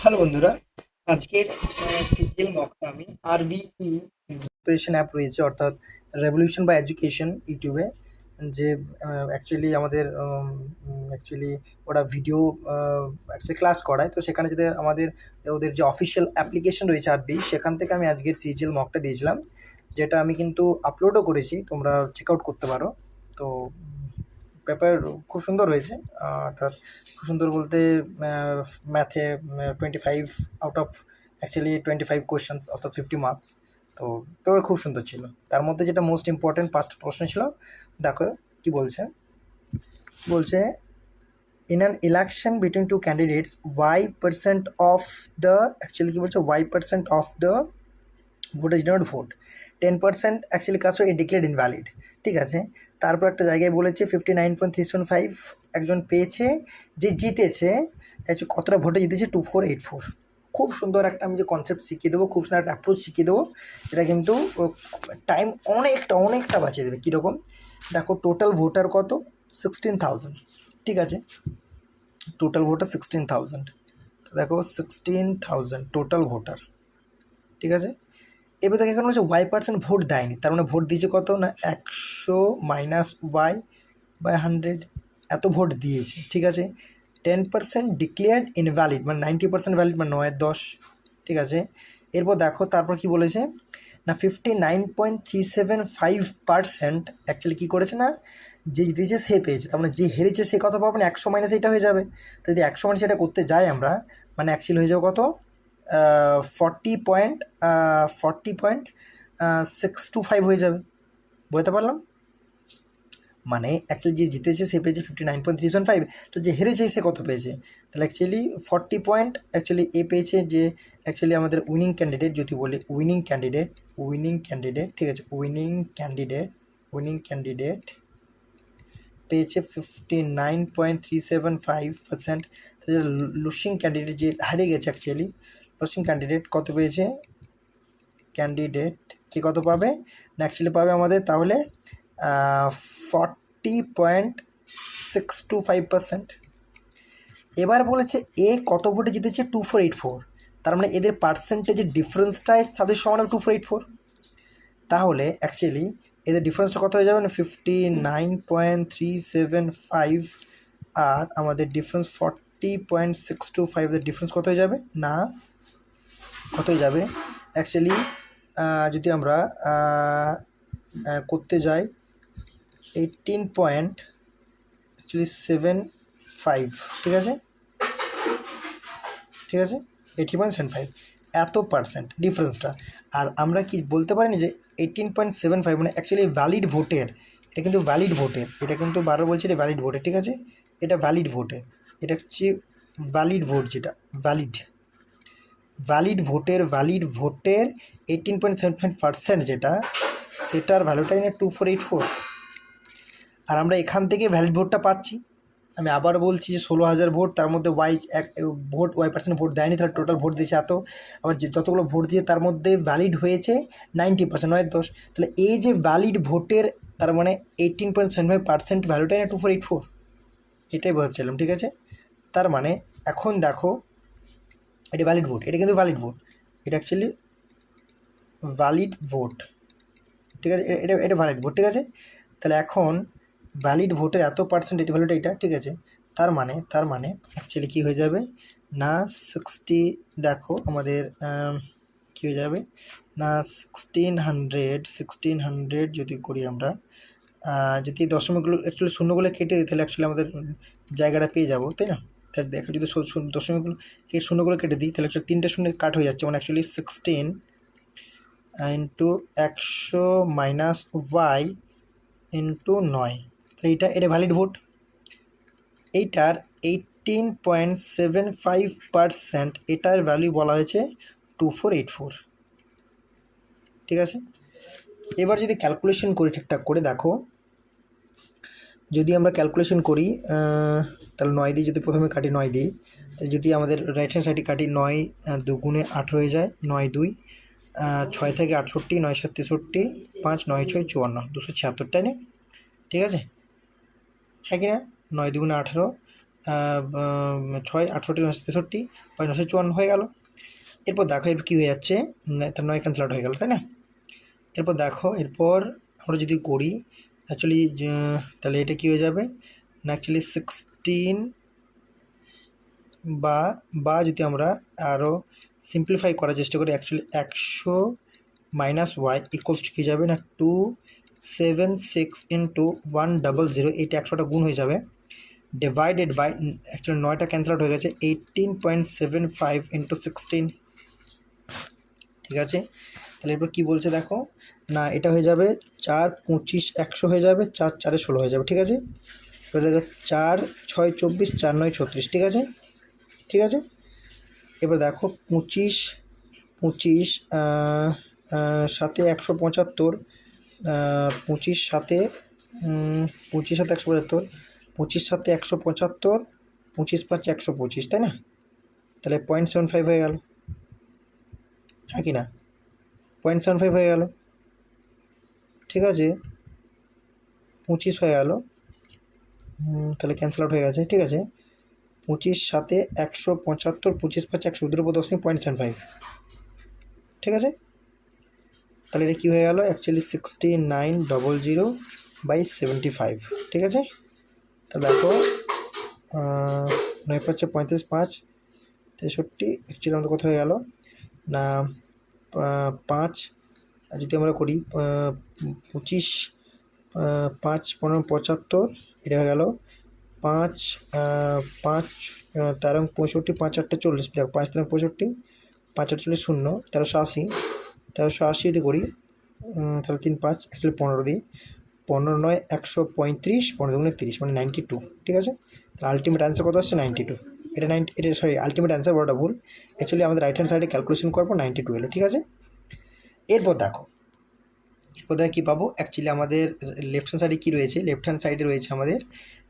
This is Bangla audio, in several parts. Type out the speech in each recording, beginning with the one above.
হ্যালো বন্ধুরা, আজকের সিজিএল মকটা আমি আরবিই প্রিপারেশন অ্যাপ রয়েছে, অর্থাৎ রেভলিউশন বা এডুকেশন ইউটিউবে, যে অ্যাকচুয়ালি আমাদের অ্যাকচুয়ালি ওরা ভিডিও অ্যাকচুয়ালি ক্লাস করায়। তো সেখানে যদি আমাদের ওদের যে অফিসিয়াল অ্যাপ্লিকেশন রয়েছে আরবি, সেখান থেকে আমি আজকের সিজিএল মকটা দিয়েছিলাম, যেটা আমি কিন্তু আপলোডও করেছি, তোমরা চেক আউট করতে পারো। তো পেপার খুব সুন্দর হয়েছে, অর্থাৎ খুব সুন্দর বলতে ম্যাথে 25 আউট অফ অ্যাকচুয়ালি 25 কোয়েশ্চেন্স, অর্থাৎ 50 মার্কস। তো পেপার খুব সুন্দর ছিল। তার মধ্যে যেটা মোস্ট ইম্পর্টেন্ট 5টা প্রশ্ন ছিল, দেখো কি বলছে। বলছে, in an election between two candidates y% of the, actually কি বলছে, y% of the voter did not vote, 10% actually কাজ এ ডিক্লেয়ার্ড ইনভ্যালিড। ঠিক আছে, তারপর একটা জায়গায় বলেছে 59.375 একজন পেয়েছে, যে জিতেছে অ্যাকচুয়ালি কতটা ভোটে জিতেছে, 2484। খুব সুন্দর একটা আমি যে কনসেপ্ট শিখিয়ে দেবো, খুব সুন্দর একটা অ্যাপ্রোচ শিখিয়ে দেবো, এটা কিন্তু টাইম অনেকটা বাঁচিয়ে দেবে। কীরকম দেখো, টোটাল ভোটার কত, 16,000। ঠিক আছে, টোটাল ভোটার 16,000। দেখো 16,000 টোটাল ভোটার। ঠিক আছে, এবার দেখো এখানে হচ্ছে y% ভোট দেয়নি, তার মানে ভোট দিয়েছে কত না 100 মাইনাস y/100, এত ভোট দিয়েছে। ঠিক আছে, 10% ডিক্লেয়ার্ড ইনভ্যালিড, মানে 90% ভ্যালিড, মানে 9/10। ঠিক আছে, এরপর দেখো তারপর কি বলেছে না 59.375% অ্যাকচুয়ালি কী করেছে না, যে জিতেছে সে পেয়েছে, তার মানে যে হেরেছে সে কত পাবে না, 100 মাইনাস এটা হয়ে যাবে। তো যদি 100 মাইনাস এটা করতে যাই আমরা, মানে অ্যাকচুয়ালি হয়ে যাবে কত, 40.625 হয়ে যাবে। বুঝতে পারলাম, মানে অ্যাকচুয়ালি যে জিতেছে সে পেয়েছে 59.375, তো যে হেরেছে সে কত পেয়েছে, তাহলে অ্যাকচুয়ালি 40 পয়েন্ট অ্যাকচুয়ালি এ পেয়েছে, যে অ্যাকচুয়ালি আমাদের উইনিং ক্যান্ডিডেট, যদি বলি উইনিং ক্যান্ডিডেট, ঠিক আছে, উইনিং ক্যান্ডিডেট পেয়েছে 59.375%। লুসিং ক্যান্ডিডেট যে হারিয়ে গেছে, অ্যাকচুয়ালি লুসিং ক্যান্ডিডেট কত পেয়েছে, ক্যান্ডিডেট কে কত পাবে না, অ্যাকচুয়ালি পাবে আমাদের তাহলে 40.625%। এবার বলেছে এ কত ভোটে জিতেছে, 2484, তার মানে এদের পার্সেন্টেজের ডিফারেন্সটাই তাদের সমান 2484। তাহলে অ্যাকচুয়ালি এদের ডিফারেন্সটা কত হয়ে যাবে না, 59.375, আর আমাদের ডিফারেন্স 40.625, এর ডিফারেন্স কত হয়ে যাবে না, কত হয়ে যাবে অ্যাকচুয়ালি যদি আমরা করতে যাই 18.75। ঠিক আছে, 18.75, এত পার্সেন্ট ডিফারেন্সটা। আর আমরা কি বলতে পারিনি যে 18.75 মানে অ্যাকচুয়ালি ভ্যালিড ভোটের, এটা কিন্তু ভ্যালিড ভোটের, এটা কিন্তু বারবার বলছি এটা ভ্যালিড ভোটের। ঠিক আছে, এটা ভ্যালিড ভোটের, এটা হচ্ছে ভ্যালিড ভোট, যেটা ভ্যালিড ভোটের 18.75% যেটা, সেটার ভ্যালুটাই না 2484। আর আমরা এখান থেকে ভ্যালিড ভোটটা পাচ্ছি। আমি আবার বলছি যে 16,000 ভোট, তার মধ্যে y% ভোট দেয়নি, তাহলে টোটাল ভোট দিয়েছে এত। আবার যে যতগুলো ভোট দিয়ে তার মধ্যে ভ্যালিড হয়েছে 90%, 9/10। তাহলে এই যে ভ্যালিড ভোটের, তার মানে 18.75% ভ্যালুটাই না 2484, এটাই বোঝাচ্ছিলাম। ঠিক আছে, তার মানে এখন দেখো এটা ভ্যালিড ভোট, এটা কিন্তু ভ্যালিড ভোট, এটা অ্যাকচুয়ালি ভ্যালিড ভোট। ঠিক আছে, এটা ভ্যালিড ভোট। ঠিক আছে, তাহলে এখন ভ্যালিড ভোটের এত পার্সেন্ট, এটি ভ্যালুটা এটা। ঠিক আছে, তার মানে অ্যাকচুয়ালি কী হয়ে যাবে না 60, দেখো আমাদের কী হয়ে যাবে না 1600 যদি করি আমরা, যদি দশমিকগুলো অ্যাকচুয়ালি শূন্যগুলো কেটে দিই, তাহলে অ্যাকচুয়ালি আমাদের জায়গাটা পেয়ে যাবো, তাই না। তাহলে দেখো যদি দশমিকগুলো শূন্যগুলো কেটে দিই, তাহলে অ্যাকচুয়ালি 3টে শূন্য কাট হয়ে যাচ্ছে, মানে actually 16 into 100 minus y into 9, তাহলে এটা ভ্যালিড ভোট। এইটার 18.75% এটার ভ্যালু বলা হয়েছে 2484। ঠিক আছে, এবার যদি ক্যালকুলেশন করি ঠিকঠাক করে, দেখো যদি আমরা ক্যালকুলেশন করি, তাহলে 9 দিয়ে যদি প্রথমে কাটি, 9 দিই, তাহলে যদি আমাদের রাইট হ্যান্ড সাইডে কাটি, 9 দুগুণে 18 হয়ে যায়, 9 2 6 থেকে 68, 9 7 63, 5 9 6 54, 276, তাই না। ঠিক আছে, হ্যাঁ কি না, 9 2 18, ছয় 68 9 63 5 9 54 হয়ে গেল। এরপর দেখো এর কী হয়ে যাচ্ছে, তার 9 ক্যান্সেল আউট হয়ে গেল, তাই না? এরপর দেখো এরপর আমরা যদি করি অ্যাকচুয়ালি তাহলে এটা কী হয়ে যাবে না, অ্যাকচুয়ালি 16 বা যদি আমরা আরও সিম্পলিফাই করার চেষ্টা করি, actually 100 minus y equals to কী যাবে না 276 ইন্টু 100, এইটা 100টা গুণ হয়ে যাবে, ডিভাইডেড বাই অ্যাকচুয়ালি 9টা ক্যান্সেল আউট হয়ে গেছে 18.75 ইন্টু 16, ঠিক আছে? তাহলে এরপর কী বলছে দেখো না, এটা হয়ে যাবে 4 25 100 হয়ে যাবে, 4 4 16 হয়ে যাবে, ঠিক আছে? এবার দেখো 4 6 24 4 9 36, ঠিক আছে? ঠিক আছে, এবার দেখো 25 25 সাথে 175, 25 সাথে 25 সাথে 175, 25 সাথে 175, 25 5 125, তাই না? তাহলে 0.75 হয়ে গেল, হ্যাঁ কি না? 0.75 হয়ে গেল, ঠিক আছে? 25 হয়ে গেল, তাহলে ক্যান্সেল আউট হয়ে গেছে, ঠিক আছে? 25 সাথে 175, 25 5 100.0.75, ঠিক আছে? তাহলে এটা কী হয়ে গেল অ্যাকচুয়ালি 6900/75, ঠিক আছে? তাহলে দেখো 9 5 35 5 63, অ্যাকচুয়ালি আমাদের কত হয়ে গেল না 5, যদি আমরা করি 25 5 15 75, এটা হয়ে গেল 5 5 13 65, 5 8 40, দেখো 5 13 65, 5 8 40 0, 1380, 1380 যদি করি তাহলে 3 5 অ্যাকচুয়ালি 15 দিই, 15 9 135, 15 দুগুণে 30 মানে 92, ঠিক আছে? তাহলে আলটিমেট অ্যান্সার কত আসছে 92, এটা সরি আলটিমেট অ্যান্সার বড়টা ভুল, অ্যাকচুয়ালি আমাদের রাইট হ্যান্ড সাইডে ক্যালকুলেশন করবো 92 এলো, ঠিক আছে? এরপর দেখো কী পাবো, অ্যাকচুয়ালি আমাদের লেফট হ্যান্ড সাইডে কী রয়েছে, লেফট হ্যান্ড সাইডে রয়েছে আমাদের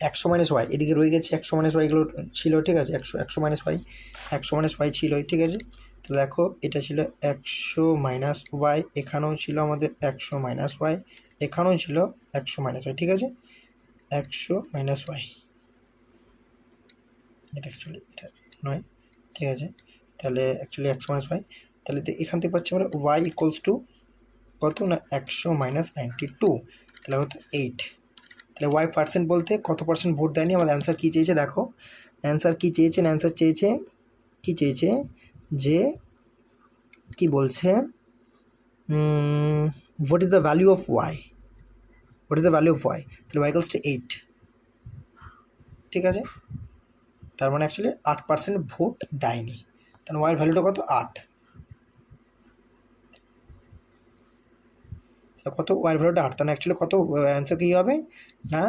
100 মাইনাস ওয়াই, এদিকে রয়ে গেছে 100 মাইনাস ওয়াইগুলো ছিল, ঠিক আছে? 100 মাইনাস ওয়াই, 100 মাইনাস ওয়াই ছিল, ঠিক আছে? তো দেখো এটা ছিল 100 মাইনাস ওয়াই, এখানেও ছিল আমাদের 100 মাইনাস ওয়াই, এখানেও ছিল 100 মাইনাস ওয়াই, ঠিক আছে? 100 মাইনাস ওয়াই, এটা অ্যাকচুয়ালি এটা নয়, ঠিক আছে? তাহলে অ্যাকচুয়ালি 100 মাইনাস ওয়াই, তাহলে এখান থেকে পাচ্ছি আমরা ওয়াই ইকুয়ালস টু কত না 100 মাইনাস 92, তাহলে হতো 8। তাহলে ওয়াই পার্সেন্ট বলতে কত পার্সেন্ট ভোট দেয়নি, আমাদের অ্যান্সার কী চেয়েছে দেখো, অ্যান্সার কী চেয়েছে, অ্যান্সার চেয়েছে কী চেয়েছে যে কি বলছে what is the value of Y, what is the value of Y, তাহলে ওয়াই ইকুয়ালস টু 8, ঠিক আছে? তার মানে অ্যাকচুয়ালি 8% ভোট দেয়নি, তাহলে ওয়াইয়ের ভ্যালুটা কত 8, কত ওয়াইয়ের ভ্যালুটা 8, তাহলে অ্যাকচুয়ালি কত অ্যান্সার কী হবে না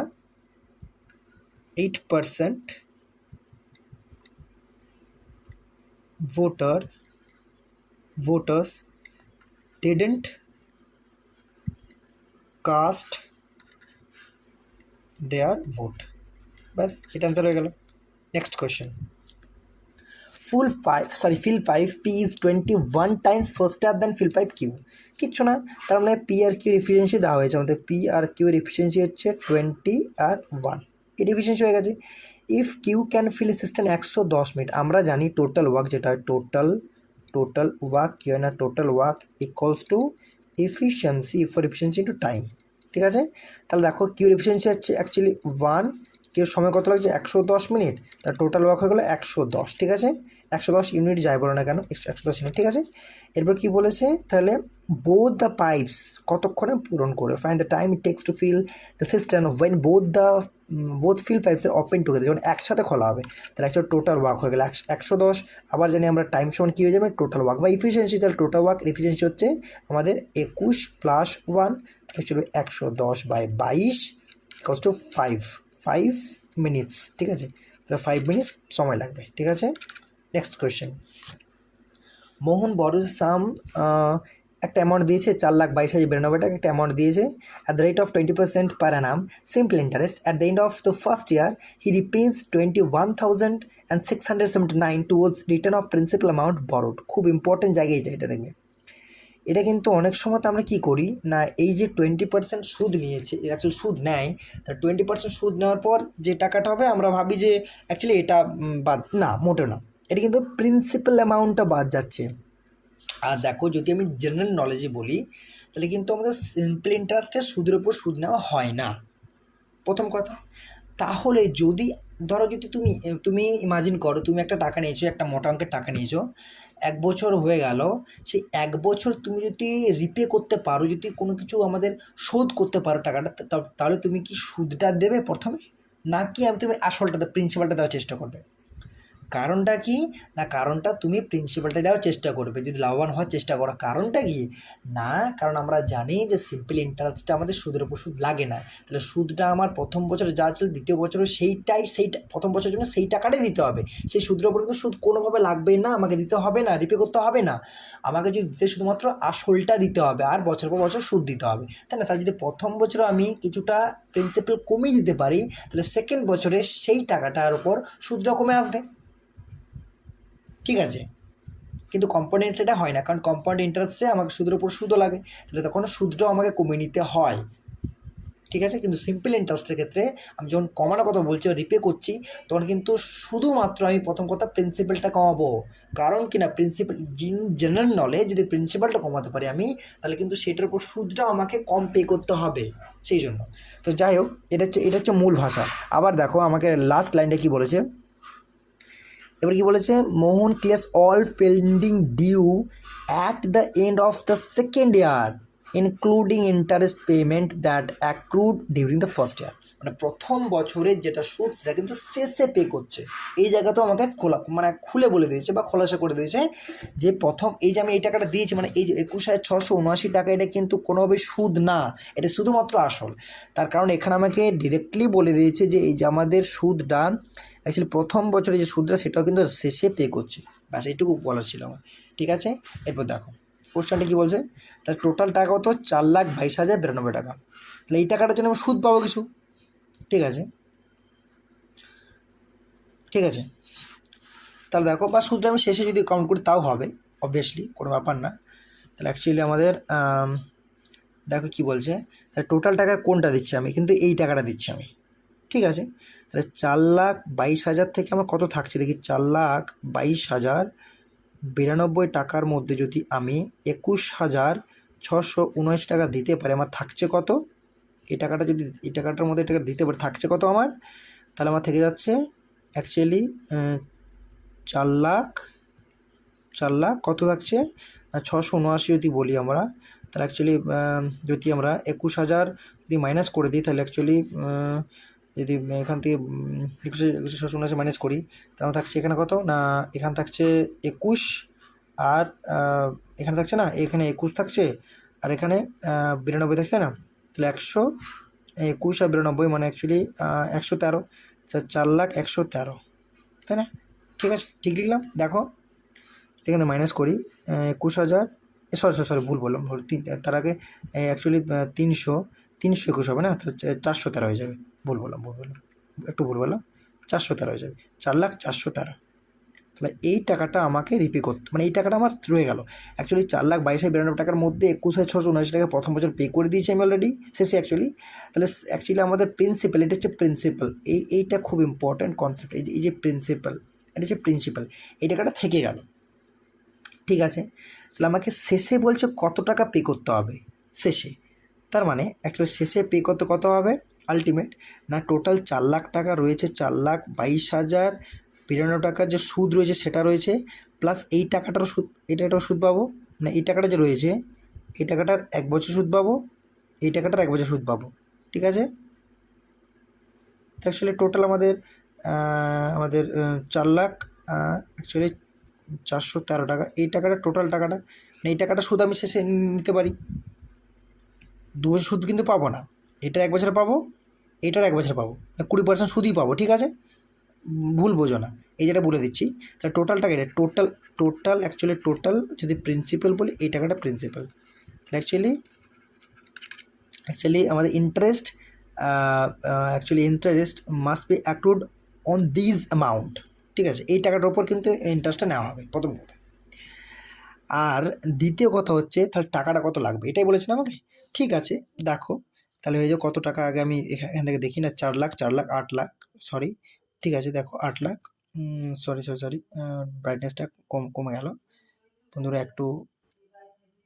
8% voters didn't cast their vote, বাস এটা অ্যান্সার হয়ে গেল। Next question, fill pipe P is 21 times faster than fill pipe Q, কিচ্ছু না, তার মানে P আর Q এফিসিয়েন্সি দেওয়া হয়েছে আমাদের, P আর Q এর এফিসিয়েন্সি হচ্ছে 20 আর 1, এর এফিসিয়েন্সি হয়ে গেছে। If Q can fill system 110 minute, আমরা জানি টোটাল ওয়ার্ক যেটা টোটাল ওয়ার্ক কী হয় না, total work equals to efficiency into time, ঠিক আছে? তাহলে দেখো কিউর এফিসিয়েন্সি হচ্ছে অ্যাকচুয়ালি 1, কিউর সময় কত লাগছে 110 মিনিট, তার টোটাল ওয়ার্ক হয়ে গেলো 110, ঠিক আছে? 110 ইউনিট যাই বলো না কেন 110 ইউনিট, ঠিক আছে? এরপর কি বলেছে তাহলে বোথ দ্য পাইপস কতক্ষণে পূরণ করে, find the time it takes to fill the system when both fill pipes are open together, যখন একসাথে খোলা হবে তাহলে অ্যাকচুয়ালি টোটাল ওয়ার্ক হয়ে গেলে 110, আবার জানি আমরা টাইম সমান কী হয়ে যাবে টোটাল ওয়ার্ক বা এফিসিয়েন্সি, তাহলে টোটাল ওয়ার্ক এফিসিয়েন্সি হচ্ছে আমাদের 21 + 1, অ্যাকচুয়ালি 110/22 ইকুয়ালস টু 5 মিনিটস, ঠিক আছে? তাহলে 5 মিনিটস সময় লাগবে, ঠিক আছে? নেক্সট কোয়েশ্চেন, মোহন বড় সাম একটা অ্যামাউন্ট দিয়েছে 4,22,092 টাকা একটা অ্যামাউন্ট দিয়েছে, at the rate of 20% per annum simple interest, at the end of the first year he repays 21,679 towards return of principal amount borrowed. খুব ইম্পর্টেন্ট জায়গায় এটা দেখবে, এটা কিন্তু অনেক সময় তো আমরা কী করি না, এই যে 20% সুদ নিয়েছে, অ্যাকচুয়ালি সুদ নেয়, তা 20% সুদ নেওয়ার পর যে টাকাটা হবে আমরা ভাবি যে অ্যাকচুয়ালি এটা বাদ, না মোটেও না, এটা কিন্তু প্রিন্সিপাল অ্যামাউন্টটা বাদ যাচ্ছে। আর দেখো যদি আমি জেনারেল নলেজে বলি তাহলে কিন্তু আমাদের সিম্পল ইন্টারেস্টের সুদের উপর সুদ নেওয়া হয় না, প্রথম কথা। তাহলে যদি ধরো যদি তুমি তুমি ইমাজিন করো তুমি একটা টাকা নিয়েছো, একটা মোটা অঙ্কের টাকা নিয়েছো, 1 বছর হয়ে গেল, সেই 1 বছর তুমি যদি রিপে করতে পারো, যদি কোনো কিছু আমাদের শোধ করতে পারো টাকাটা, তাহলে তুমি কি সুদটা দেবে প্রথমে, নাকি তুমি আসলটা প্রিন্সিপালটা দেওয়ার চেষ্টা করবে? কারণটা কি না, কারণটা তুমি প্রিন্সিপালটা দেওয়ার চেষ্টা করবে যদি লাভবান হওয়ার চেষ্টা করো। কারণটা কি না, কারণ আমরা জানি যে সিম্পল ইন্টারেস্টটা আমাদের সুদের উপর সুদ লাগে না, তাহলে সুদটা আমার প্রথম বছর যা ছিল দ্বিতীয় বছরও সেইটা প্রথম বছরের জন্য সেই টাকাটাই দিতে হবে, সেই সুদের উপর কিন্তু সুদ কোনোভাবে লাগবেই না, আমাকে দিতে হবে না, রিপে করতে হবে না, আমাকে যদি দিতে শুধুমাত্র আসলটা দিতে হবে আর বছর পর বছর সুদ দিতে হবে, তাই না? তাহলে যদি প্রথম বছরে আমি কিছুটা প্রিন্সিপাল কমিয়ে দিতে পারি, তাহলে সেকেন্ড বছরে সেই টাকাটার উপর সুদটা কমে আসবে, ঠিক আছে? কিন্তু কম্পাউন্ড ইন্টারেস্টে হয় না, কারণ কম্পাউন্ড ইন্টারেস্টে আমাকে সুদের উপর সুদও লাগে, তাহলে তখন সুদটাও আমাকে কমিয়ে নিতে হয়, ঠিক আছে? কিন্তু সিম্পল ইন্টারেস্টের ক্ষেত্রে আমি যখন কমানোর কথা বলছি বা রিপে করছি, তখন কিন্তু শুধুমাত্র আমি প্রথম কথা প্রিন্সিপালটা কমাবো। কারণ কি না, প্রিন্সিপাল জেনারেল নলেজ যদি প্রিন্সিপালটা কমাতে পারি আমি, তাহলে কিন্তু সেটার উপর সুদটাও আমাকে কম পে করতে হবে, সেই জন্য। তো যাই হোক, এটা হচ্ছে মূল ভাষা। আবার দেখো আমাকে লাস্ট লাইনটা কী বলেছে, এবার কি বলেছে, Mohan clears all pending due at the end of the second year including interest payment that accrued during the first year. মানে প্রথম বছরের যেটা সুদ সেটা কিন্তু শেষে পে করছে। এই জায়গাতেও আমাকে খুলে বলে দিয়েছে বা খোলাসা করে দিয়েছে যে প্রথম এই যে আমি এই টাকাটা দিয়েছি, মানে এই যে 21,679 টাকা, এটা কিন্তু কোনোভাবেই সুদ না, এটা শুধুমাত্র আসল। তার কারণ এখানে আমাকে ডিরেক্টলি বলে দিয়েছে যে এই যে আমাদের সুদটা অ্যাকচুয়ালি প্রথম বছরে যে সুদটা সেটাও কিন্তু শেষে পে করছে, ব্যাস এইটুকু বলার ছিল আমার, ঠিক আছে? এরপর দেখো কোশ্চেনটা কী বলছে, তার টোটাল টাকা কত, 4,22,092 টাকা। তাহলে এই টাকাটার জন্য আমি সুদ পাবো কিছু, ঠিক আছে? ঠিক আছে, তাহলে দেখো বা সুদটা আমি শেষে যদি কাউন্ট করি তাও হবে, অবভিয়াসলি কোনো ব্যাপার না। তাহলে অ্যাকচুয়ালি আমাদের দেখো কী বলছে, তাহলে টোটাল টাকা কোনটা দিচ্ছি আমি, কিন্তু এই টাকাটা দিচ্ছি আমি, ঠিক আছে? তাহলে 4,22,000 থেকে আমার কত থাকছে দেখি, 4,22,092 টাকার মধ্যে যদি আমি 21,679 টাকা দিতে পারি, আমার থাকছে কত, এই টাকাটা যদি এই টাকাটার মধ্যে টাকা দিতে পারি থাকছে কত আমার, তাহলে আমার থেকে যাচ্ছে অ্যাকচুয়ালি 4 লাখ কত থাকছে, 679 যদি বলি আমরা, তাহলে অ্যাকচুয়ালি যদি আমরা 21,000 যদি মাইনাস করে দিই, তাহলে অ্যাকচুয়ালি যদি এখান থেকে 21,679 মাইনাস করি, তাহলে থাকছে এখানে কত না, এখানে থাকছে 21, আর এখানে থাকছে না, এখানে 21 থাকছে, আর এখানে 92 থাকছে না, তাহলে 121 আর 92 মানে অ্যাকচুয়ালি 113, 4,01,13, তাই না? ঠিক আছে, ঠিক লিখলাম। দেখো এখানে মাইনাস করি 21,000, সরি ভুল বললাম, তার আগে অ্যাকচুয়ালি 321 হবে না, তাহলে 413 হয়ে যাবে, ভুল বললাম, একটু ভুল বললাম, 413 হয়ে যাবে, 4,04,13। তাহলে এই টাকাটা আমাকে রিপে করতে, মানে এই টাকাটা আমার রয়ে গেল অ্যাকচুয়ালি 4,22,092 টাকার মধ্যে 21,679 টাকা প্রথম বছর পে করে দিয়েছি আমি অলরেডি শেষে অ্যাকচুয়ালি। তাহলে আমাদের প্রিন্সিপাল, এটা হচ্ছে প্রিন্সিপাল, এইটা খুব ইম্পর্ট্যান্ট কনসেপ্ট, এই যে প্রিন্সিপাল, এটা হচ্ছে প্রিন্সিপাল, এই টাকাটা থেকে গেল, ঠিক আছে? তাহলে আমাকে শেষে বলছে কত টাকা পে করতে হবে শেষে, তার মানে অ্যাকচুয়ালি শেষে পে করতে কত হবে আলটিমেট না, টোটাল 4 লাখ টাকা রয়েছে, 4,22,092 টাকার যে সুদ রয়েছে সেটা রয়েছে, প্লাস এই টাকাটারও সুদ, এটাও সুদ পাবো, মানে এই টাকাটা যে রয়েছে এই টাকাটার 1 বছর সুদ পাবো, এই টাকাটার 1 বছর সুদ পাবো, ঠিক আছে? অ্যাকচুয়ালি টোটাল আমাদের 4 লাখ অ্যাকচুয়ালি 413 টাকা, এই টাকাটা টোটাল টাকাটা, মানে এই টাকাটা সুদ আমি শেষে নিতে পারি, 2 বছর সুদ কিন্তু পাবো না, এটার 1 বছর পাবো, এটার 1 বছর পাবো, 20% সুদই পাবো, ঠিক আছে? ভুল বোঝো না, এই যেটা বলে দিচ্ছি। তাহলে টোটালটা এটা টোটাল অ্যাকচুয়ালি টোটাল যদি প্রিন্সিপাল বলি, এই টাকাটা প্রিন্সিপাল, অ্যাকচুয়ালি আমাদের interest must be accrued on this amount, ঠিক আছে? এই টাকাটার উপর কিন্তু ইন্টারেস্টটা নেওয়া হবে প্রথম কথা। আর দ্বিতীয় কথা হচ্ছে তাহলে টাকাটা কত লাগবে, এটাই বলেছেন আমাকে। ঠিক আছে, দেখো তাহলে হয়ে যাও কত টাকা, আগে আমি এখান থেকে দেখি না, 4 লাখ 4 লাখ 8 লাখ, সরি ঠিক আছে দেখো 8 লাখ, সরি সরি সরি, ব্রাইটনেসটা কমে গেল বন্ধুরা, একটু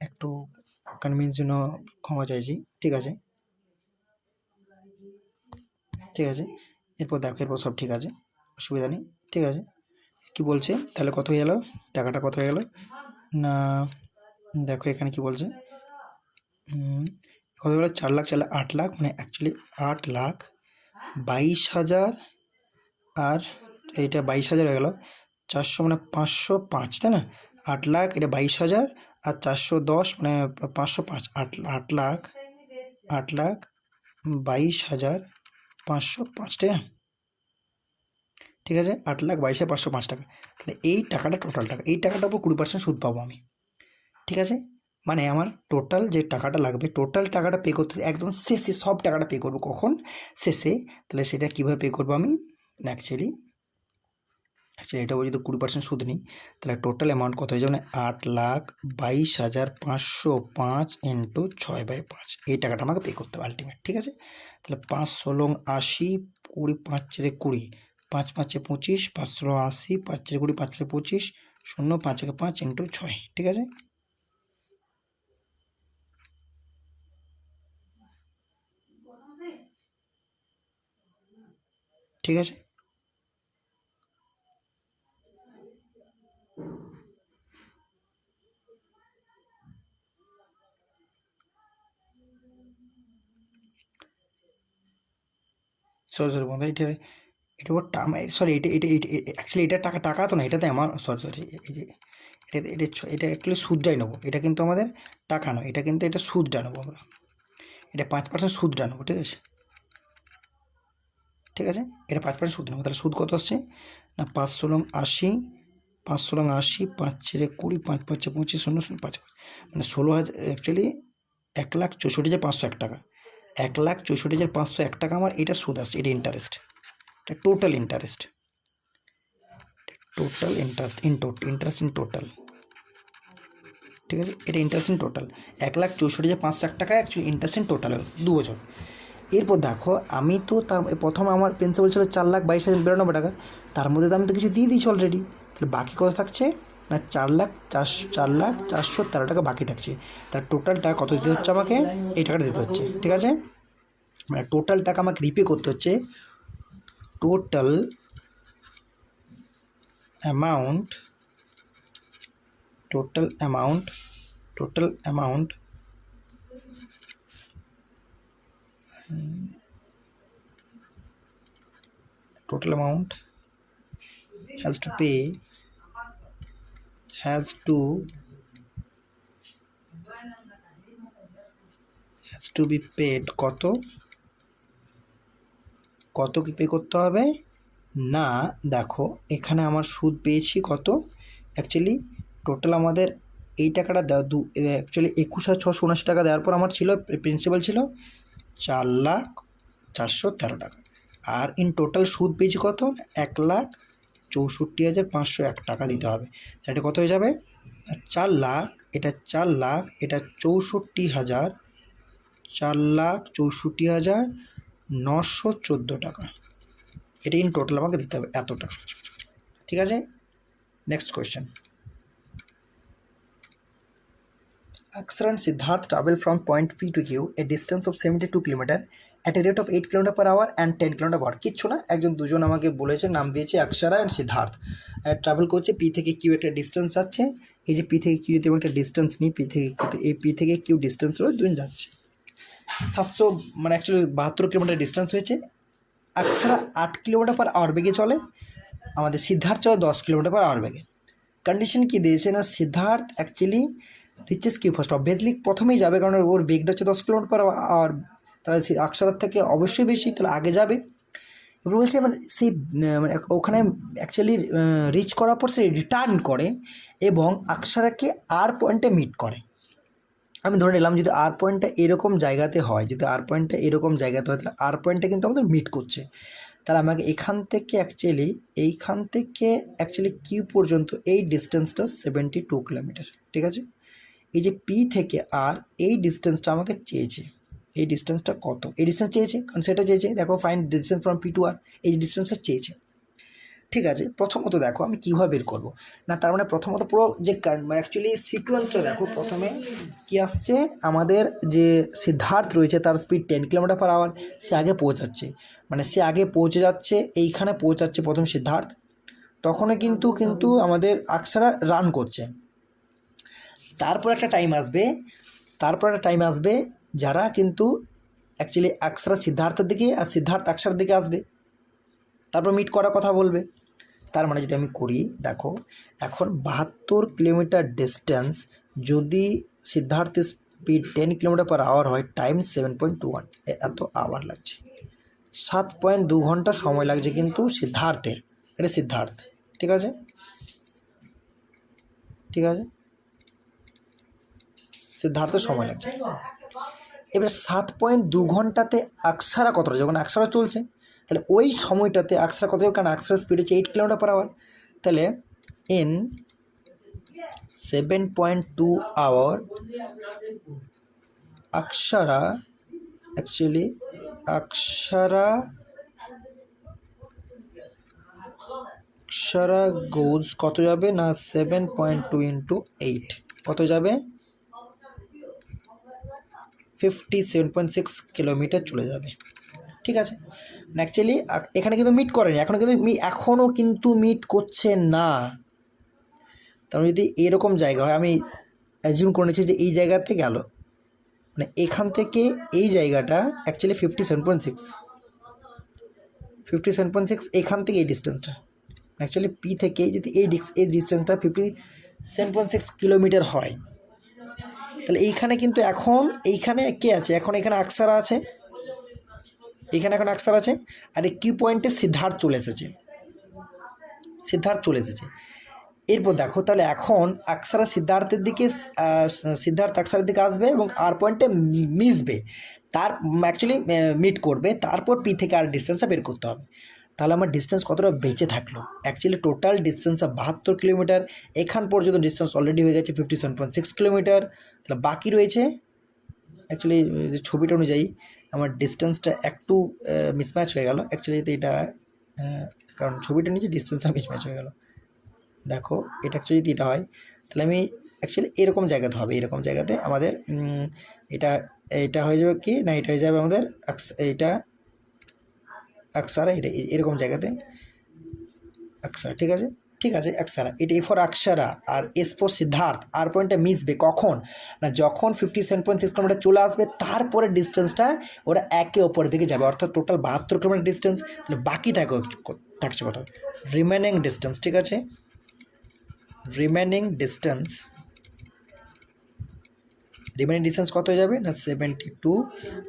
একটু কনভিন্স জন্য ক্ষমা চাইছি। ঠিক আছে ঠিক আছে, এরপর দেখো, এরপর সব ঠিক আছে, অসুবিধা নেই। ঠিক আছে, কি বলছে তাহলে কত হয়ে গেল, টাকাটা কত হয়ে গেল না, দেখো এখানে কি বলছে, কত হলো 4 লাখ 4 লাখ 8 লাখ, মানে অ্যাকচুয়ালি 8,22,000, আর এইটা 22,000 হয়ে গেল, 400 মানে 505, তাই না? 8 লাখ, এটা 22,000, আর 410 মানে 505, 8 লাখ 22,505, তাই না? ঠিক আছে, 8,22,505 টাকা। তাহলে এই টাকাটা টোটাল টাকা, এই টাকাটার উপর 20% সুদ পাবো আমি। ঠিক আছে, মানে আমার টোটাল যে টাকাটা লাগবে, টোটাল টাকাটা পে করতে একদম শেষে সব টাকাটা পে করবো, কখন শেষে, তাহলে সেটা কীভাবে পে করবো আমি, অ্যাকচুয়ালি এটা যদি 20% সুদ নিই, তাহলে টোটাল অ্যামাউন্ট কত হয়ে যাবে, মানে 8,22,505 ইন্টু 6/5, এই টাকাটা আমাকে পে করতে হবে আলটিমেট। ঠিক আছে, তাহলে 5 ষোলো 80, 20 5 4 20, 5 5 25, 5 ষোলো 80, 5 4 20, 5 5 25, 0 5 1 5 ইন্টু 6। ঠিক আছে, ঠিক আছে, সরি সরি বন্ধু, এটা এটা ওর সরি, এটা এটা এটা অ্যাকচুয়ালি এটা টাকা টাকা তো না, এটা তো আমার, সরি সরি, এই যে এটা এটা এটা অ্যাকচুয়ালি সুদটাই নেবো, এটা কিন্তু আমাদের টাকা নয়, এটা কিন্তু এটা সুদটা নেবো আমরা, এটা 5% সুদটা নেবো। ঠিক আছে ঠিক আছে, এটা 5% সুদ নেবো, তাহলে সুদ কত আসছে না, 5 ষোলো 80, 5 ষোলো 80, 5 4 20, 5 5 25, 0 0 5, মানে 16,000, অ্যাকচুয়ালি 1,64,501 টাকা, 1,64,501 টাকা আমার এটা সুদ আসছে, এটা ইন্টারেস্ট, এটা total interest, total interest in total. ঠিক আছে, এটা ইন্টারেস্ট ইন টোটাল 1,64,501 টাকা অ্যাকচুয়ালি ইন্টারেস্ট ইন টোটাল 2 বছর। এরপর দেখো আমি তো তার প্রথম আমার প্রিন্সিপাল ছিল 4,22,092 টাকা, তার মধ্যে তো আমি তো কিছু দিয়ে দিয়েছি অলরেডি, তাহলে বাকি কত থাকছে না, 4,413 টাকা বাকি থাকছে। তার টোটাল টাকা কত দিতে হচ্ছে আমাকে, এই টাকাটা দিতে হচ্ছে। ঠিক আছে, মানে টোটাল টাকা আমাকে রিপে করতে হচ্ছে, total amount total amount has to be paid, কত কি পে করতে হবে না, দেখো এখানে আমার সুদ পেয়েছি কত, অ্যাকচুয়ালি টোটাল আমাদের এই টাকাটা অ্যাকচুয়ালি 21,679 টাকা দেওয়ার পর আমার ছিল প্রিন্সিপাল ছিল 4,413 টাকা, আর ইন টোটাল সুদ পেয়েছি কত, 1,64,501 টাকা দিতে হবে। এটা কত হয়ে যাবে, 4 লাখ, এটা 4 লাখ, এটা 64,000, 4,64,914 টাকা, এটা ইন টোটাল আমাকে দিতে হবে এত টাকা। ঠিক আছে, next question. Akshara and Siddharth travel from point P to Q, a distance of 72 kilometer at a rate of 8 km per hour and 10 km per hour। কিচ্ছু না, দুজন আমাকে বলেছে, নাম দিয়েছে অক্ষরা অ্যান্ড সিদ্ধার্থ, ট্রাভেল করছে পি থেকে কিউ একটা ডিস্টেন্স যাচ্ছে, এই যে পি থেকে কিউ যদি একটা ডিস্টেন্স নিই, পি থেকে কিউ, এই পি থেকে কিউ ডিস্টেন্স হলো দুজন যাচ্ছে 700, মানে অ্যাকচুয়ালি 72 কিলোমিটার ডিস্টেন্স হয়েছে। অক্ষরা 8 কিলোমিটার পার আওয়ার বেগে চলে, আমাদের সিদ্ধার্থ চলে 10 কিলোমিটার পার আওয়ার বেগে। কন্ডিশন কি দিয়েছে না, Siddharth actually reaches Q first, obviously প্রথমেই যাবে, কারণ ওর বেগটা হচ্ছে 10 কিলোমিটার পার আওয়ার, তাহলে অক্ষরার থেকে অবশ্যই বেশি, তাহলে আগে যাবে। এবার বলছে এবার সেই মানে ওখানে অ্যাকচুয়ালি রিচ করার পর সে রিটার্ন করে এবং অক্ষরাকে আর পয়েন্টে মিট করে। আমি ধরে নিলাম যদি আর পয়েন্টটা এরকম জায়গাতে হয়, তাহলে আর পয়েন্টটা কিন্তু আমাদের মিট করছে, তাহলে আমাকে এখান থেকে এইখান থেকে কিউ পর্যন্ত এই ডিস্টেন্সটা 72 কিলোমিটার। ঠিক আছে, এই যে পি থেকে আর এই ডিস্টেন্সটা আমাকে চেয়েছে, এই ডিস্টেন্সটা কত, এই ডিস্টেন্স চেয়েছে, কারণ সেটা চেয়েছে। দেখো find distance from P to R, এই ডিস্টেন্সটা চেয়েছে। ঠিক আছে, প্রথমত দেখো আমি কীভাবে বের করবো না, তার মানে প্রথমত পুরো যে অ্যাকচুয়ালি সিকোয়েন্সটা দেখো। প্রথমে কি আসছে, আমাদের যে সিদ্ধার্থ রয়েছে তার স্পিড 10 কিলোমিটার পার আওয়ার, সে আগে পৌঁছাচ্ছে, মানে সে আগে পৌঁছে যাচ্ছে, এইখানে পৌঁছাচ্ছে প্রথম সিদ্ধার্থ। তখনও কিন্তু আমাদের আকসারা রান করছে। তারপর একটা টাইম আসবে যারা কিন্তু অ্যাকচুয়ালি আকসারা সিদ্ধার্থের দিকে আর সিদ্ধার্থ আকসারের দিকে আসবে, তারপর মিট করার কথা বলবে। তার মানে যদি আমি করি, দেখো এখন 72 কিলোমিটার ডিস্টেন্স, যদি সিদ্ধার্থের স্পিড 10 কিলোমিটার পার আওয়ার হয়, টাইম 7.21, এত আওয়ার লাগছে, 7.2 ঘন্টা সময় লাগছে কিন্তু সিদ্ধার্থের। এটা সিদ্ধার্থ, ঠিক আছে, সিদ্ধার্থের সময় লাগছে। এবার 7.2 ঘন্টাতে আকসারা কতটা, যখন আকসারা চলছে, তাহলে ওই সময়টাতে আকসারা কত যাবে, কারণ আকসারা স্পিড হচ্ছে 8 কিলোমিটার পার আওয়ার। তাহলে ইন 7.2 আওয়ার আকসারা গোজ কত যাবে না, 7.2 ইন্টু 8 কত যাবে, 57.6 কিলোমিটার চলে যাবে। ঠিক আছে, অ্যাকচুয়ালি এখানে কিন্তু মিট করেনি, এখনও কিন্তু মিট করছে না। তার যদি এরকম জায়গা হয়, আমি অ্যাজিউম করে নিচ্ছি যে এই জায়গাতে গেল, মানে এখান থেকে এই জায়গাটা অ্যাকচুয়ালি 57.6, এখান থেকে এই ডিস্টেন্সটা অ্যাকচুয়ালি পি থেকে যদি এই ডিস্টেন্সটা 57.6 কিলোমিটার হয়, তাহলে এইখানে কিন্তু এইখানে কে আছে, এখানে আকসারা আছে, এখন আকসারা আছে, আর এই কিউ পয়েন্টে সিদ্ধার্থ চলে এসেছে। এরপর দেখো, তাহলে এখন আকসারা সিদ্ধার্থ আকসারের দিকে আসবে এবং আর পয়েন্টে মিশবে, তার অ্যাকচুয়ালি মিট করবে, তারপর পি থেকে আর ডিস্টেন্সটা বের করতে হবে। তাহলে আমার ডিস্টেন্স কতটা বেঁচে থাকলো, অ্যাকচুয়ালি টোটাল ডিস্টেন্স 72 কিলোমিটার, এখান পর্যন্ত ডিস্টেন্স অলরেডি হয়ে গেছে 57.6 কিলোমিটার। তাহলে বাকি রয়েছে, অ্যাকচুয়ালি ছবিটা অনুযায়ী আমার ডিস্টেন্সটা একটু মিসম্যাচ হয়ে গেল অ্যাকচুয়ালি, তো এটা কারণ ছবিটা নিচে ডিস্টেন্সটা মিসম্যাচ হয়ে গেল। দেখো এটা অ্যাকচুয়ালি যদি এটা হয়, তাহলে আমি অ্যাকচুয়ালি এরকম জায়গাতে হবে, এরকম জায়গাতে আমাদের এটা হয়ে যাবে কি না, এটা হয়ে যাবে আমাদের এইটা আকসারা, এটা এরকম জায়গাতে আকসারা। ঠিক আছে আকসারা, এটা এ ফর আকসারা আর এস ফর সিদ্ধার্থ, আর পয়েন্টটা মিশবে কখন না, যখন 57.6 কিলোমিটার চলে আসবে, তারপরে ডিস্টেন্সটা ওরা একে অপরের দিকে যাবে, অর্থাৎ টোটাল 72 কিলোমিটার ডিস্টেন্স। তাহলে বাকি থাকছে কত, রিমেনিং ডিস্টেন্স। ঠিক আছে, রিমেনিং ডিস্টেন্স কত হয়ে যাবে না, 72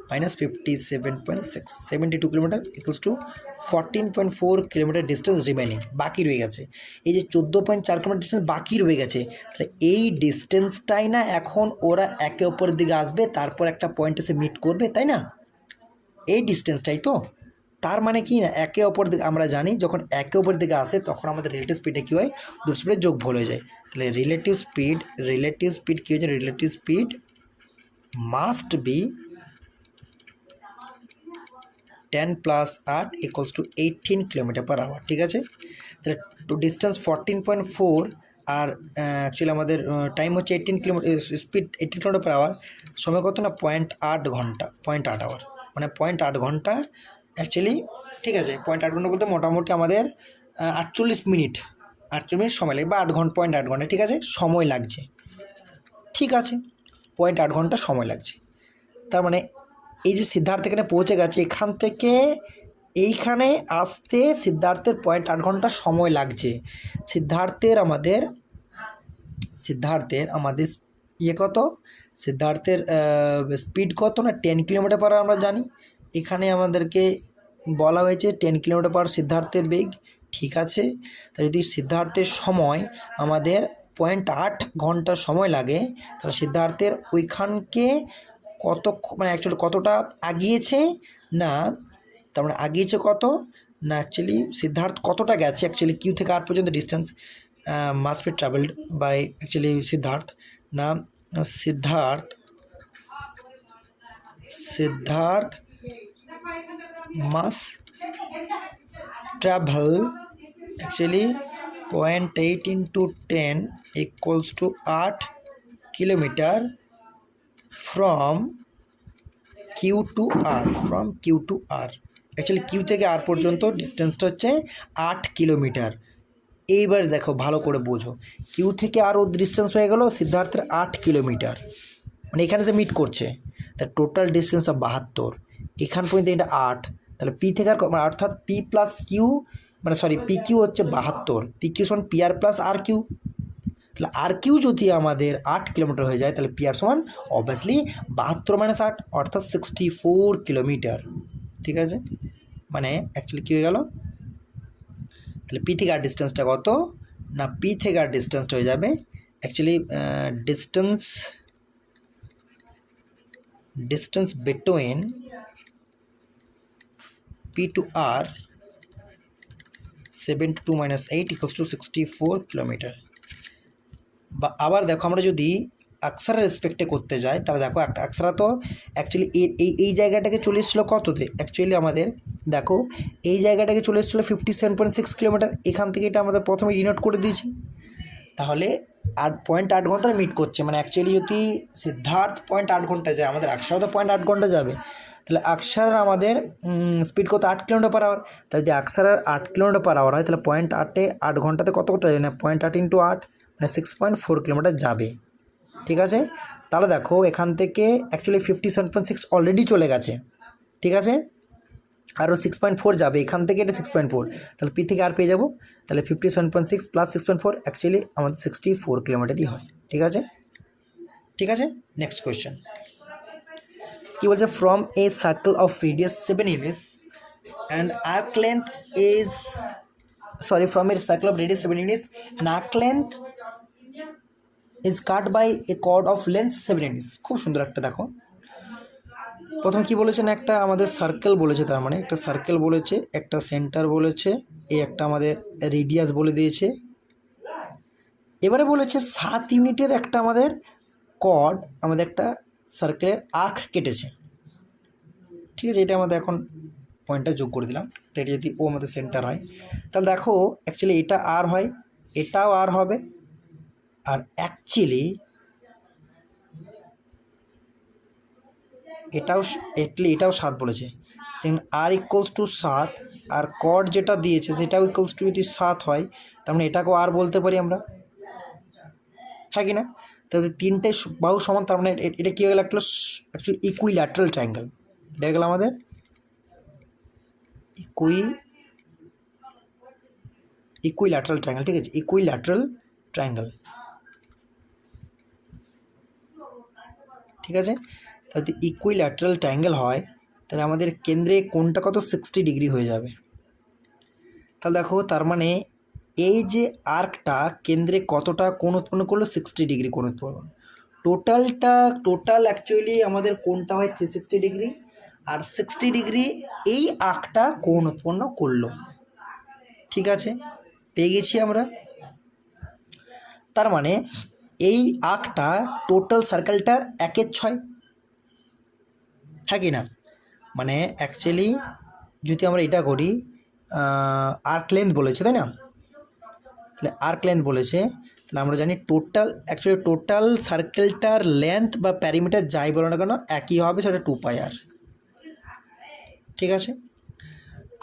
minus 57.6, 72 kilometre equals to 14.4 kilometre distance remaining বাকি রয়ে গেছে। এই যে 14.4 কিলোমিটার ডিস্টেন্স বাকি রয়ে গেছে, তাহলে এই ডিস্টেন্সটাই না এখন ওরা একে অপরের দিকে আসবে, তারপর একটা পয়েন্ট এসে মিট করবে, তাই না, এই ডিস্টেন্সটাই তো। তার মানে কি না, একে অপর দিকে আমরা জানি যখন একে অপর দিকে আসে তখন আমাদের রিলেটিভ স্পিডে কী হয়, দুটো স্পিডের যোগফল হয়ে যায়। তাহলে রিলেটিভ স্পিড কী হয়েছে, relative speed must be 10 + 8 = 18 kilometre per hour. ঠিক আছে, তাহলে টু ডিস্টেন্স 14.4 আর অ্যাকচুয়ালি আমাদের টাইম হচ্ছে 18 kilometre, speed 18 kilometre per hour, সময় কত না 0.8 ঘন্টা, 0.8 আওয়ার, মানে 0.8 ঘন্টা অ্যাকচুয়ালি। ঠিক আছে, 0.8 ঘন্টা বলতে মোটামুটি আমাদের 48 মিনিট সময় লাগবে, বা 8 ঘন্টা, 0.8 ঘন্টা। ঠিক আছে, সময় লাগছে, ঠিক আছে, 0.8 ঘন্টা সময় লাগছে। তার মানে এই যে সিদ্ধার্থ এখানে পৌঁছে গেছে, এখান থেকে এইখানে আসতে সিদ্ধার্থের 0.8 ঘন্টা সময় লাগছে। সিদ্ধার্থের আমাদের কত, সিদ্ধার্থের স্পিড কত না 10 কিলোমিটার পার আমরা জানি, এখানে আমাদেরকে বলা হয়েছে 10 কিলোমিটার পার সিদ্ধার্থের বেগ। ঠিক আছে, তাই যদি সিদ্ধার্থের সময় আমাদের 0.8 ঘন্টা সময় লাগে, তাহলে সিদ্ধার্থের ওইখানকে মানে অ্যাকচুয়ালি কতটা আগিয়েছে না, তার মানে আগিয়েছে কত না অ্যাকচুয়ালি সিদ্ধার্থ কতটা গেছে অ্যাকচুয়ালি কিউ থেকে আর পর্যন্ত distance must be travelled by actually Siddharth না Siddharth Siddharth must travel actually 0.8 into 10 equals to 8 kilometer from Q to R from Q to R actually Q থেকে আর পর্যন্ত ডিস্টেন্সটা হচ্ছে 8 কিলোমিটার। এইবার দেখো ভালো করে বোঝো, কিউ থেকে আর ওর ডিস্টেন্স হয়ে গেল সিদ্ধার্থের 8 কিলোমিটার, মানে এখানে যে মিট করছে তার টোটাল ডিস্টেন্স 72, এখান পর্যন্ত এটা 8, তাহলে পি থেকে আর অর্থাৎ পি প্লাস কিউ মানে সরি পি কিউ হচ্ছে 72, পি কিউ সমান পি আর প্লাস আর কিউ, তাহলে আর কিউ যদি আমাদের 8 কিলোমিটার হয়ে যায় তাহলে পি আর সমান অবভিয়াসলি 72 মাইনাস 8 অর্থাৎ 64 কিলোমিটার। ঠিক আছে, মানে অ্যাকচুয়ালি কী হয়ে গেল, তাহলে পি থেকে আর ডিস্টেন্সটা কত না, পি থেকে আর ডিস্টেন্সটা হয়ে যাবে actually distance between P to R 72 minus 8 equals to 64 কিলোমিটার। বা আবার দেখো আমরা যদি আকসারের রেসপেক্টে করতে যাই তাহলে দেখো একটা আকসারা তো অ্যাকচুয়ালি এই জায়গাটাকে চলে এসেছিলো কততে, অ্যাকচুয়ালি আমাদের দেখো এই জায়গাটাকে চলে এসেছিলো 57.6 কিলোমিটার, এখান থেকে এটা আমাদের প্রথমে ডিনোট করে দিয়েছি, তাহলে 8.8 ঘন্টা মিট করছে, মানে অ্যাকচুয়ালি যদি সিদ্ধার্থ 0.8 ঘন্টা যায় আমাদের আকসারও তো 0.8 ঘন্টা যাবে, তাহলে আকসার আমাদের স্পিড কত 8 কিলোমিটার পার আওয়ার, তাহলে যদি আকসার 8 কিলোমিটার পার আওয়ার হয় তাহলে 0.8-এ 8 ঘন্টাতে কত যায় না 0.8 ইন্টু 8 মানে 6.4 কিলোমিটার যাবে। ঠিক আছে, তাহলে দেখো এখান থেকে অ্যাকচুয়ালি 57.6 অলরেডি চলে গেছে, ঠিক আছে, আরও 6.4 যাবে, এখান থেকে এটা 6.4, তাহলে পি থেকে আর পেয়ে যাবো, তাহলে 57.6 প্লাস 6.4 অ্যাকচুয়ালি আমাদের 64 কিলোমিটারই হয়। ঠিক আছে, ঠিক আছে, নেক্সট কোয়েশ্চেন কি বলছে, from a circle of radius 7 units and arc length is sorry from a circle of radius 7 units and arc length is cut by a chord of length 7 units. খুব সুন্দর একটা দেখো, প্রথম কি বলেছেন, একটা আমাদের সার্কেল বলেছে, তার মানে একটা সার্কেল বলেছে, একটা সেন্টার বলেছে, এই একটা আমাদের রেডিয়াস বলে দিয়েছে, এবারে বলেছে 7 ইউনিটের একটা আমাদের কর্ড আমাদের একটা সার্কেলের আর্ক কেটেছে। ঠিক আছে, এটা আমাদের এখন পয়েন্টটা যোগ করে দিলাম, তো এটা যদি ও আমাদের সেন্টার হয় তাহলে দেখো অ্যাকচুয়ালি এটা আর হয়, এটাও আর হবে, আর অ্যাকচুয়ালি এটাও 7 বলেছে, আর ইকুয়ালস টু 7, আর কর্ড যেটা দিয়েছে সেটাও ইকুয়ালস টু যদি 7 হয় তার মানে এটাকেও আর বলতে পারি আমরা, হ্যাঁ কি না, তাহলে তিনটে বাহু সমান, তার মানে এটা কী হয়ে গেল একটা অ্যাকচুয়ালি ইকুইল্যাটারাল ট্রায়াঙ্গেল, এটা হয়ে গেল আমাদের ইকুইল্যাটারাল ট্রায়াঙ্গেল। ঠিক আছে, ইকুইল্যাটারাল ট্রায়াঙ্গেল, ঠিক আছে, তাহলে যদি ইকুইল্যাটারাল ট্রায়াঙ্গেল হয় তাহলে আমাদের কেন্দ্রে কোণটা কত 60 ডিগ্রি হয়ে যাবে। তাহলে দেখো তার মানে এই যে আর্কটা কেন্দ্রে কতটা কোণ উৎপন্ন করলো 60 ডিগ্রি কোণ উৎপন্ন, টোটাল অ্যাকচুয়ালি আমাদের কোণটা হয় 360 ডিগ্রি, আর 60 ডিগ্রি এই আর্কটা কোণ উৎপন্ন করলো। ঠিক আছে, পেয়ে গেছি আমরা, তার মানে এই আর্কটা টোটাল সার্কেলটার 1/6, হ্যাঁ কি না, মানে অ্যাকচুয়ালি যদি আমরা এটা করি আর্ক লেন্থ বলেছে তাই না, তাহলে আর্ক লেন্থ বলেছে, তাহলে আমরা জানি টোটাল সার্কেলটার লেন্থ বা প্যারিমিটার যাই বলো না কেন একই হবে, সেটা 2πr। ঠিক আছে,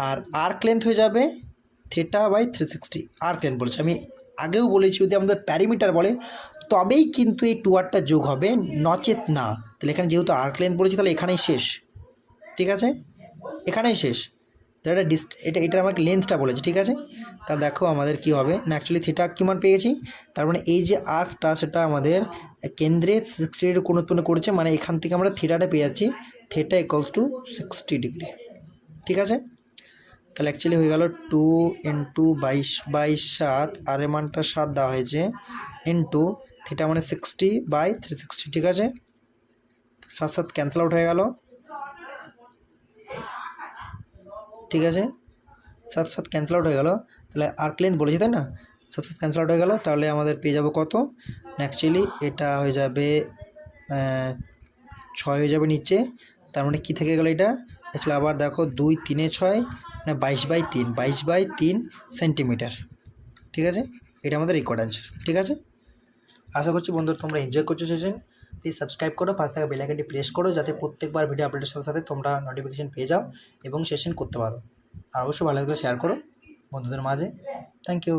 আর আর্ক লেন্থ হয়ে যাবে θ/360, আর্ক লেন্থ বলেছে, আমি আগেও বলেছি যদি আমাদের প্যারিমিটার বলে তবেই কিন্তু এই 2r যোগ হবে, নচেত না। তাহলে এখানে যেহেতু আর্ক লেন্থ বলেছি তাহলে এখানেই শেষ। ঠিক আছে, এখানেই শেষ, তাহলে এটা আমাকে লেন্থটা বলেছে। ঠিক আছে, তা দেখো আমাদের কি হবে না, অ্যাকচুয়ালি থিটা কি মান পেয়েছি, তার মানে এই যে আর্কটা সেটা আমাদের কেন্দ্রে 60 ডিগ্রি কোণ উৎপন্ন করেছে, মানে এখান থেকে আমরা থিটাটা পেয়ে যাচ্ছি, থিটা ইকুয়ালস টু 60 ডিগ্রি। ঠিক আছে, তাহলে অ্যাকচুয়ালি হয়ে গেল 2 ইন্টু 22/7, আর এর মানটা 7 দেওয়া হয়েছে, ইন্টু থিটা মানে 60/360। ঠিক আছে, 7 ক্যান্সেল আউট হয়ে গেল। ঠিক আছে, সাত সাত ক্যান্সেল আউট হয়ে গেল, তাহলে আর্ক লেন্থ বলেছি তাই না, সাত সাত ক্যান্সেল আউট হয়ে গেল, তাহলে আমাদের পেয়ে যাবো কত, অ্যাকচুয়ালি এটা হয়ে যাবে 6 হয়ে যাবে নিচে, তার মানে কী থেকে গেলো এটা, আসলে আবার দেখো 2 3 6 মানে 22/3, 22/3 সেন্টিমিটার। ঠিক আছে, এটা আমাদের রেকর্ড অ্যান্সার। ঠিক আছে, আশা করছি বন্ধুরা তোমরা এনজয় করছো সেশন। প্লিজ সাবস্ক্রাইব করো, পাশে থাকা বেল আইকনটি প্রেস করো, যাতে প্রত্যেকবার ভিডিও আপলোডের সাথে সাথে তোমরা নোটিফিকেশন পেয়ে যাও এবং সেশন করতে পারো। আর অবশ্যই ভালো লাগলে শেয়ার করো বন্ধুদের মাঝে। Thank you.